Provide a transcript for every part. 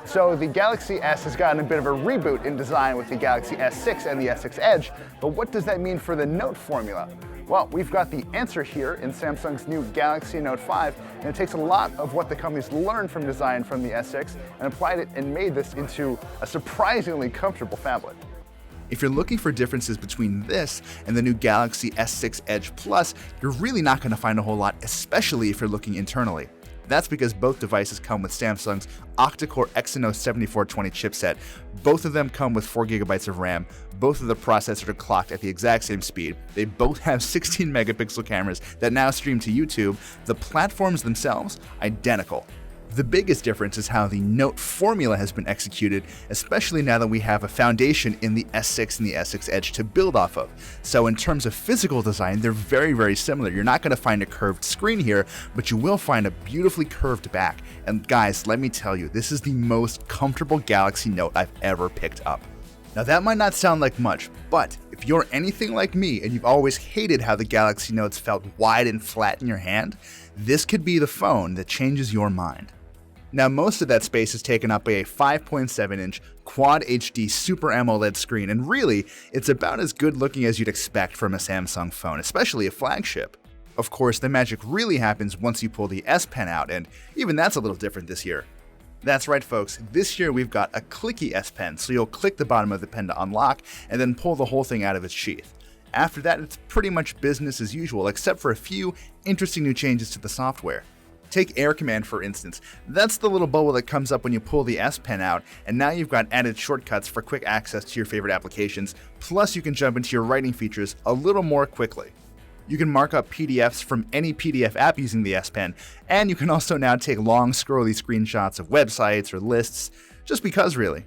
So the Galaxy S has gotten a bit of a reboot in design with the Galaxy S6 and the S6 Edge, but what does that mean for the Note formula? Well, we've got the answer here in Samsung's new Galaxy Note 5, and it takes a lot of what the company's learned from design from the S6 and applied it and made this into a surprisingly comfortable phablet. If you're looking for differences between this and the new Galaxy S6 Edge Plus, you're really not going to find a whole lot, especially if you're looking internally. That's because both devices come with Samsung's octa-core Exynos 7420 chipset. Both of them come with 4GB of RAM. Both of the processors are clocked at the exact same speed. They both have 16 megapixel cameras that now stream to YouTube. The platforms themselves, identical. The biggest difference is how the Note formula has been executed, especially now that we have a foundation in the S6 and the S6 Edge to build off of. So in terms of physical design, they're very similar. You're not going to find a curved screen here, but you will find a beautifully curved back. And guys, let me tell you, this is the most comfortable Galaxy Note I've ever picked up. Now that might not sound like much, but if you're anything like me and you've always hated how the Galaxy Notes felt wide and flat in your hand, this could be the phone that changes your mind. Now, most of that space is taken up by a 5.7-inch Quad HD Super AMOLED screen, and really, it's about as good looking as you'd expect from a Samsung phone, especially a flagship. Of course, the magic really happens once you pull the S Pen out, and even that's a little different this year. That's right, folks, this year we've got a clicky S Pen, so you'll click the bottom of the pen to unlock, and then pull the whole thing out of its sheath. After that, it's pretty much business as usual, except for a few interesting new changes to the software. Take Air Command for instance. That's the little bubble that comes up when you pull the S Pen out, and now you've got added shortcuts for quick access to your favorite applications, plus you can jump into your writing features a little more quickly. You can mark up PDFs from any PDF app using the S Pen, and you can also now take long scrolly screenshots of websites or lists, just because really.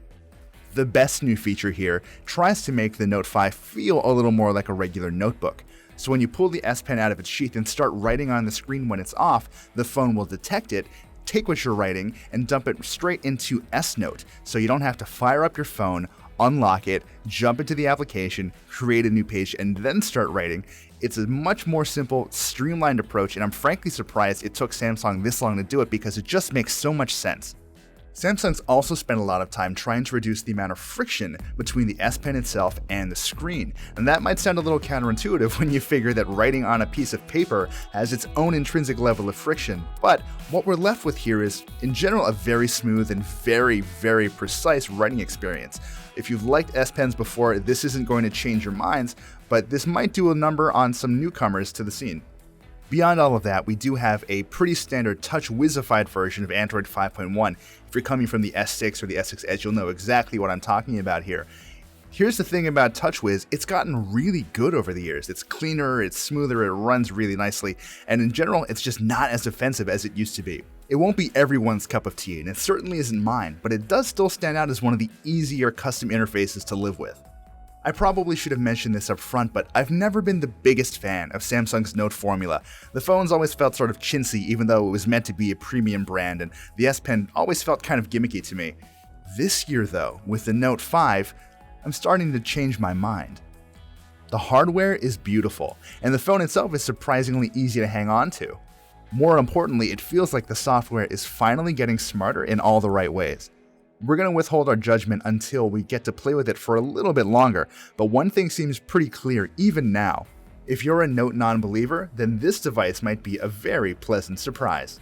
The best new feature here tries to make the Note 5 feel a little more like a regular notebook. So when you pull the S Pen out of its sheath and start writing on the screen when it's off, the phone will detect it, take what you're writing, and dump it straight into S Note, so you don't have to fire up your phone, unlock it, jump into the application, create a new page, and then start writing. It's a much more simple, streamlined approach, and I'm frankly surprised it took Samsung this long to do it because it just makes so much sense. Samsung's also spent a lot of time trying to reduce the amount of friction between the S Pen itself and the screen, and that might sound a little counterintuitive when you figure that writing on a piece of paper has its own intrinsic level of friction, but what we're left with here is, in general, a very smooth and very precise writing experience. If you've liked S Pens before, this isn't going to change your minds, but this might do a number on some newcomers to the scene. Beyond all of that, we do have a pretty standard touch-wizified version of Android 5.1. If you're coming from the S6 or the S6 Edge, you'll know exactly what I'm talking about here. Here's the thing about TouchWiz, it's gotten really good over the years. It's cleaner, it's smoother, it runs really nicely, and in general, it's just not as offensive as it used to be. It won't be everyone's cup of tea, and it certainly isn't mine, but it does still stand out as one of the easier custom interfaces to live with. I probably should have mentioned this up front, but I've never been the biggest fan of Samsung's Note formula. The phone's always felt sort of chintzy even though it was meant to be a premium brand, and the S Pen always felt kind of gimmicky to me. This year though, with the Note 5, I'm starting to change my mind. The hardware is beautiful, and the phone itself is surprisingly easy to hang on to. More importantly, it feels like the software is finally getting smarter in all the right ways. We're going to withhold our judgment until we get to play with it for a little bit longer, but one thing seems pretty clear even now. If you're a Note non-believer, then this device might be a very pleasant surprise.